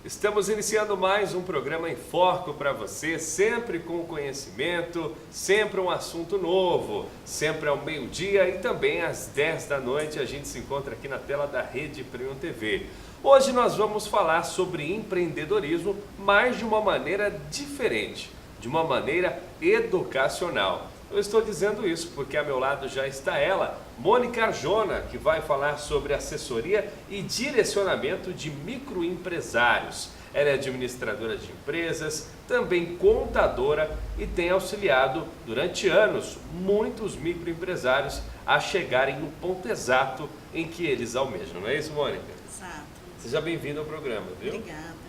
Estamos iniciando mais um programa em foco para você, sempre com conhecimento, sempre um assunto novo, sempre ao meio-dia e também às 10 da noite a gente se encontra aqui na tela da Rede Premium TV. Hoje nós vamos falar sobre empreendedorismo, mas de uma maneira diferente, de uma maneira educacional. Eu estou dizendo isso porque ao meu lado já está ela, Mônica Arjona, que vai falar sobre assessoria e direcionamento de microempresários. Ela é administradora de empresas, também contadora e tem auxiliado durante anos muitos microempresários a chegarem no ponto exato em que eles almejam. Não é isso, Mônica? Exato. Seja bem-vinda ao programa, viu? Obrigada.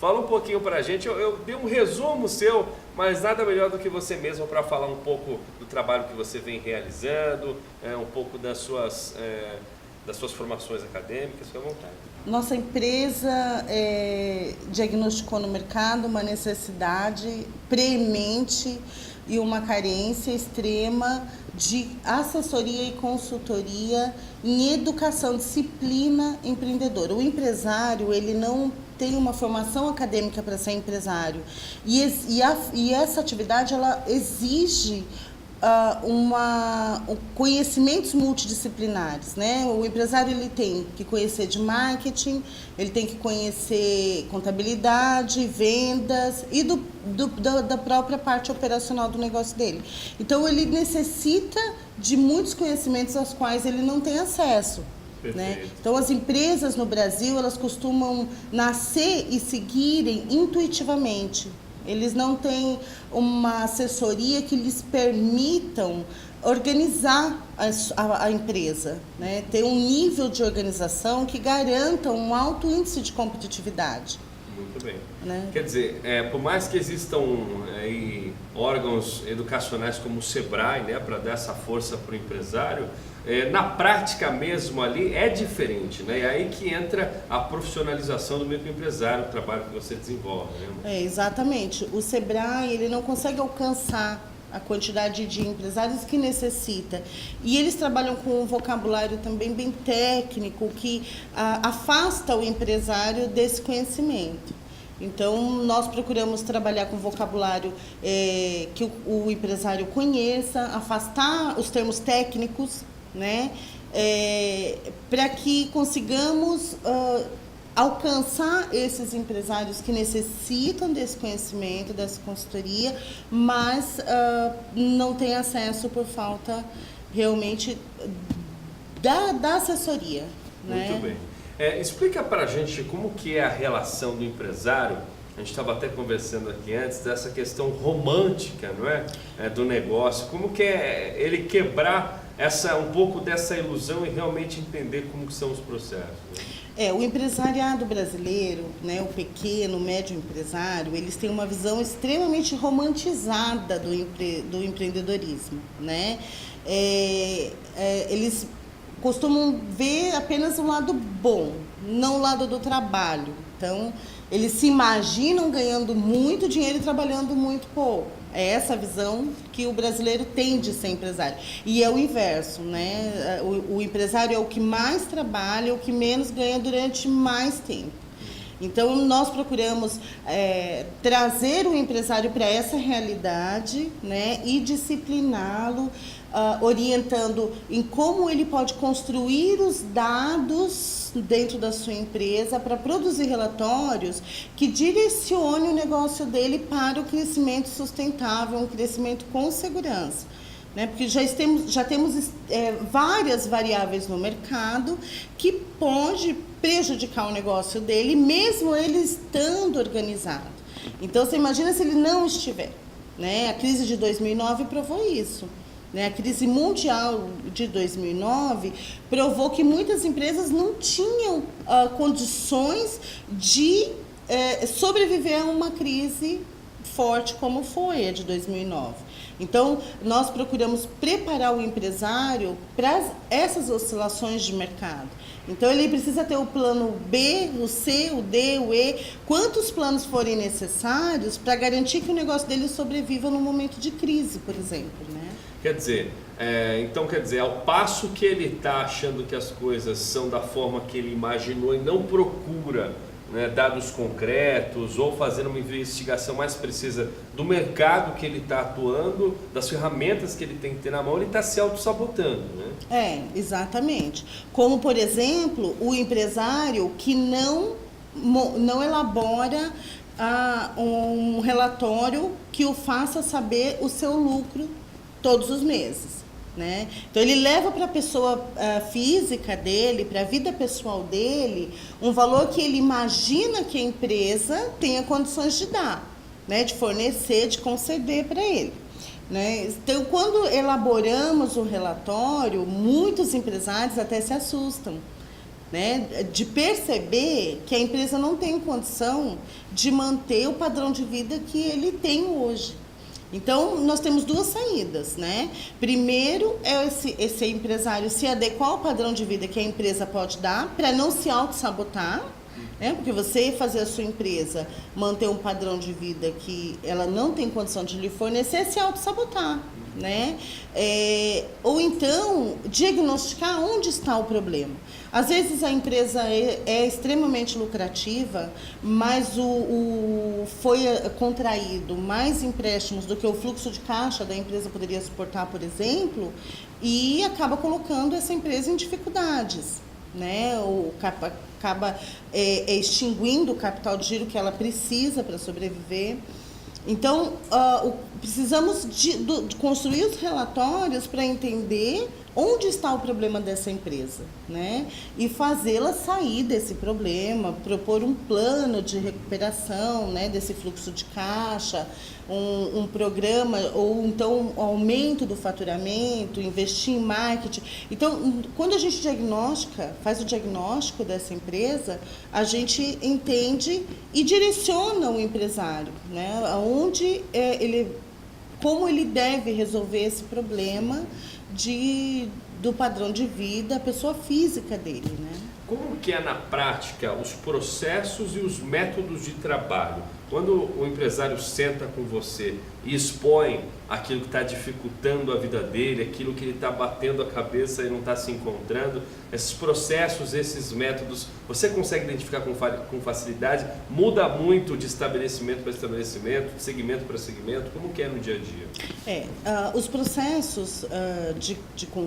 Fala um pouquinho pra gente, eu dei um resumo seu, mas nada melhor do que você mesmo para falar um pouco do trabalho que você vem realizando, um pouco das suas formações acadêmicas, fica à vontade. Nossa empresa diagnosticou no mercado uma necessidade premente e uma carência extrema de assessoria e consultoria em educação, disciplina empreendedora. O empresário, ele não tem uma formação acadêmica para ser empresário e essa atividade ela exige conhecimentos multidisciplinares, né? O empresário ele tem que conhecer de marketing, ele tem que conhecer contabilidade, vendas e da própria parte operacional do negócio dele. Então ele necessita de muitos conhecimentos aos quais ele não tem acesso. Né? Então as empresas no Brasil elas costumam nascer e seguirem intuitivamente. Eles não têm uma assessoria que lhes permitam organizar a empresa, né? Ter um nível de organização que garanta um alto índice de competitividade. Muito bem. Né? Quer dizer, por mais que existam órgãos educacionais como o Sebrae, né, para dar essa força para o empresário, na prática mesmo ali é diferente, né? É aí que entra a profissionalização do microempresário, o trabalho que você desenvolve, né? Exatamente. O Sebrae ele não consegue alcançar a quantidade de empresários que necessita. E eles trabalham com um vocabulário também bem técnico, que afasta o empresário desse conhecimento. Então, nós procuramos trabalhar com vocabulário que o empresário conheça, afastar os termos técnicos, né? Para que consigamos alcançar esses empresários que necessitam desse conhecimento, dessa consultoria, mas não têm acesso por falta realmente da assessoria. Muito né? bem. Explica para a gente como que é a relação do empresário. A gente estava até conversando aqui antes dessa questão romântica, não é? Do negócio. Como que é ele quebrar um pouco dessa ilusão e realmente entender como que são os processos, né? O empresariado brasileiro, né, o pequeno, o médio empresário, eles têm uma visão extremamente romantizada do empreendedorismo, né? Eles costumam ver apenas o lado bom, não o lado do trabalho. Então, eles se imaginam ganhando muito dinheiro e trabalhando muito pouco. É essa visão que o brasileiro tem de ser empresário. E é o inverso, né? O empresário é o que mais trabalha, o que menos ganha durante mais tempo. Então, nós procuramos trazer o empresário para essa realidade, né? E discipliná-lo, orientando em como ele pode construir os dados dentro da sua empresa para produzir relatórios que direcione o negócio dele para o crescimento sustentável, um crescimento com segurança. Né? Porque já temos várias variáveis no mercado que pode prejudicar o negócio dele, mesmo ele estando organizado. Então, você imagina se ele não estiver. Né? A crise de 2009 provou isso. A crise mundial de 2009 provou que muitas empresas não tinham condições de sobreviver a uma crise forte como foi a de 2009. Então, nós procuramos preparar o empresário para essas oscilações de mercado. Então, ele precisa ter o plano B, o C, o D, o E, quantos planos forem necessários para garantir que o negócio dele sobreviva no momento de crise, por exemplo, né? Quer dizer, ao passo que ele está achando que as coisas são da forma que ele imaginou e não procura né, dados concretos ou fazendo uma investigação mais precisa do mercado que ele está atuando, das ferramentas que ele tem que ter na mão, ele está se auto-sabotando, né? Exatamente. Como, por exemplo, o empresário que não elabora um relatório que o faça saber o seu lucro todos os meses, né? Então ele leva para a pessoa física dele, para a vida pessoal dele, um valor que ele imagina que a empresa tenha condições de dar, né? De fornecer, de conceder para ele, né? Então, quando elaboramos o relatório, muitos empresários até se assustam, né, de perceber que a empresa não tem condição de manter o padrão de vida que ele tem hoje. Então, nós temos duas saídas, né? Primeiro, é esse empresário se adequar ao padrão de vida que a empresa pode dar, para não se auto-sabotar, né? Porque você fazer a sua empresa manter um padrão de vida que ela não tem condição de lhe fornecer, é se auto-sabotar, né? Ou então, diagnosticar onde está o problema. Às vezes a empresa é extremamente lucrativa, mas foi contraído mais empréstimos do que o fluxo de caixa da empresa poderia suportar, por exemplo, e acaba colocando essa empresa em dificuldades, né? Acaba extinguindo o capital de giro que ela precisa para sobreviver. Então, precisamos de construir os relatórios para entender onde está o problema dessa empresa, né? E fazê-la sair desse problema, propor um plano de recuperação, né, desse fluxo de caixa, um programa, ou então um aumento do faturamento, investir em marketing. Então, quando a gente faz o diagnóstico dessa empresa, a gente entende e direciona o empresário, né, como ele deve resolver esse problema do padrão de vida, a pessoa física dele, né? Como que é na prática os processos e os métodos de trabalho? Quando o empresário senta com você e expõe aquilo que está dificultando a vida dele, aquilo que ele está batendo a cabeça e não está se encontrando, esses processos, esses métodos, você consegue identificar com facilidade? Muda muito de estabelecimento para estabelecimento, de segmento para segmento? Como que é no dia a dia? Os processos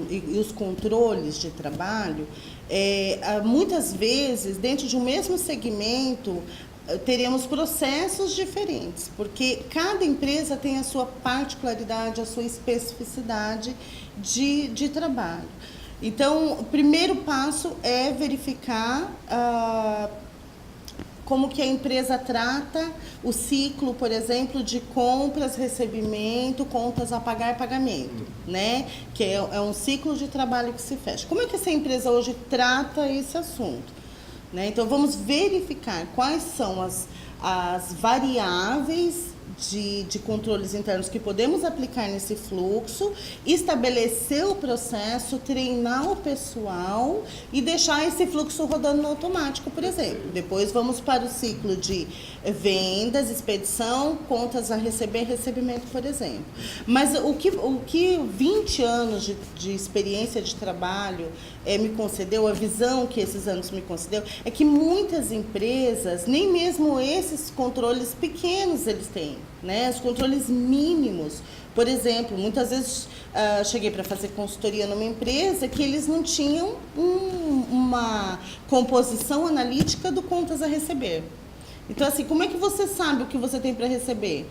e os controles de trabalho, muitas vezes, dentro de um mesmo segmento, teremos processos diferentes, porque cada empresa tem a sua particularidade, a sua especificidade de trabalho. Então, o primeiro passo é verificar como que a empresa trata o ciclo, por exemplo, de compras, recebimento, contas a pagar e pagamento, né? Que é um ciclo de trabalho que se fecha. Como é que essa empresa hoje trata esse assunto? Né? Então, vamos verificar quais são as variáveis de controles internos que podemos aplicar nesse fluxo, estabelecer o processo, treinar o pessoal e deixar esse fluxo rodando no automático, por exemplo. Depois vamos para o ciclo de vendas, expedição, contas a receber, recebimento, por exemplo. Mas o que 20 anos de experiência de trabalho me concedeu, a visão que esses anos me concedeu, é que muitas empresas, nem mesmo esses controles pequenos eles têm, né? Os controles mínimos. Por exemplo, muitas vezes cheguei para fazer consultoria numa empresa que eles não tinham uma composição analítica do contas a receber. Então, assim, como é que você sabe o que você tem para receber?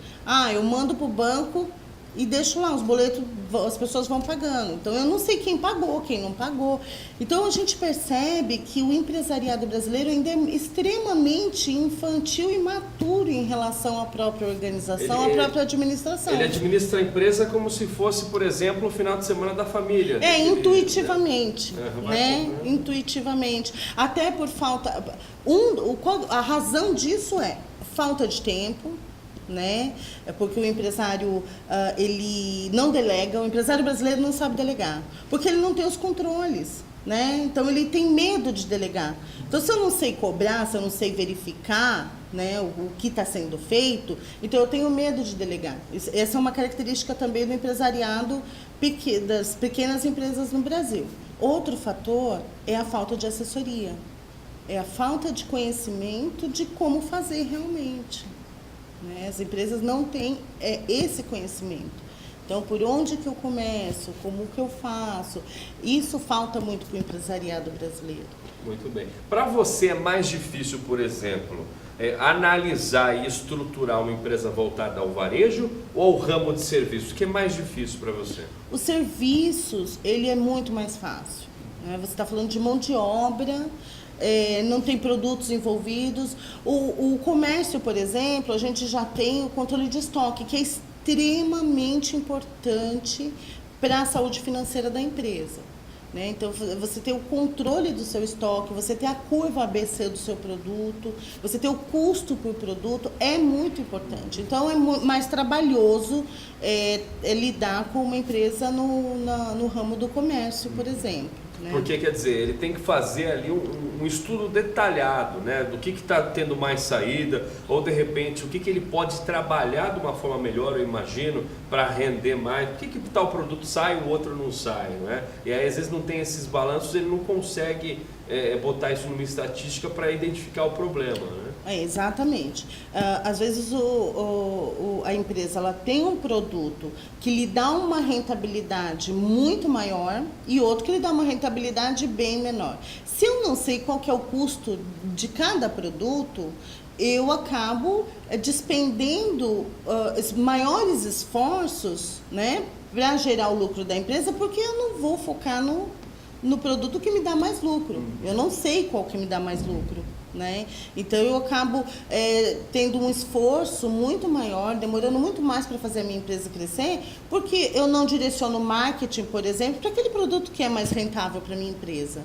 Eu mando para o banco e deixo lá, os boletos, as pessoas vão pagando. Então, eu não sei quem pagou, quem não pagou. Então, a gente percebe que o empresariado brasileiro ainda é extremamente infantil e imaturo em relação à própria organização, à própria administração. Ele administra a empresa como se fosse, por exemplo, o final de semana da família. Intuitivamente, né? Intuitivamente. Até por falta... a razão disso é falta de tempo, né? É porque o empresário ele não delega, o empresário brasileiro não sabe delegar, porque ele não tem os controles, né? Então ele tem medo de delegar. Então, se eu não sei cobrar, se eu não sei verificar, né, o que está sendo feito, então eu tenho medo de delegar. Essa é uma característica também do empresariado das pequenas empresas no Brasil. Outro fator é a falta de assessoria. É a falta de conhecimento de como fazer realmente, né? As empresas não têm esse conhecimento. Então, por onde que eu começo? Como que eu faço? Isso falta muito para o empresariado brasileiro. Muito bem. Para você é mais difícil, por exemplo, analisar e estruturar uma empresa voltada ao varejo ou ao ramo de serviços? O que é mais difícil para você? Os serviços, ele é muito mais fácil, né? Você está falando de mão de obra, não tem produtos envolvidos. O comércio, por exemplo, a gente já tem o controle de estoque, que é extremamente importante para a saúde financeira da empresa, né? Então, você ter o controle do seu estoque, você ter a curva ABC do seu produto, você ter o custo por produto é muito importante. Então, é mais trabalhoso lidar com uma empresa no ramo do comércio, por exemplo, né? Porque, quer dizer, ele tem que fazer ali um estudo detalhado, né? Do que está tendo mais saída, ou de repente, o que ele pode trabalhar de uma forma melhor, eu imagino, para render mais. Por que tal produto sai e o outro não sai, né? E aí, às vezes, não tem esses balanços, ele não consegue botar isso numa estatística para identificar o problema, né? Exatamente. Às vezes a empresa ela tem um produto que lhe dá uma rentabilidade muito maior e outro que lhe dá uma rentabilidade bem menor. Se eu não sei qual que é o custo de cada produto, eu acabo despendendo maiores esforços, né, para gerar o lucro da empresa, porque eu não vou focar no produto que me dá mais lucro. Eu não sei qual que me dá mais lucro, né? Então eu acabo tendo um esforço muito maior, demorando muito mais para fazer a minha empresa crescer, porque eu não direciono marketing, por exemplo, para aquele produto que é mais rentável para a minha empresa.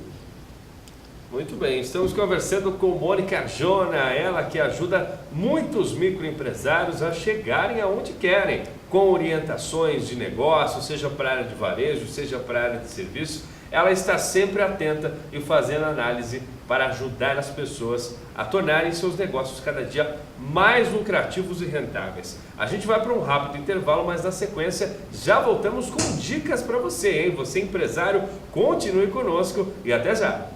Muito bem, estamos conversando com Mônica Arjona, ela que ajuda muitos microempresários a chegarem aonde querem, com orientações de negócio, seja para a área de varejo, seja para a área de serviço. Ela está sempre atenta e fazendo análise para ajudar as pessoas a tornarem seus negócios cada dia mais lucrativos e rentáveis. A gente vai para um rápido intervalo, mas na sequência já voltamos com dicas para você, hein? Você empresário, continue conosco e até já!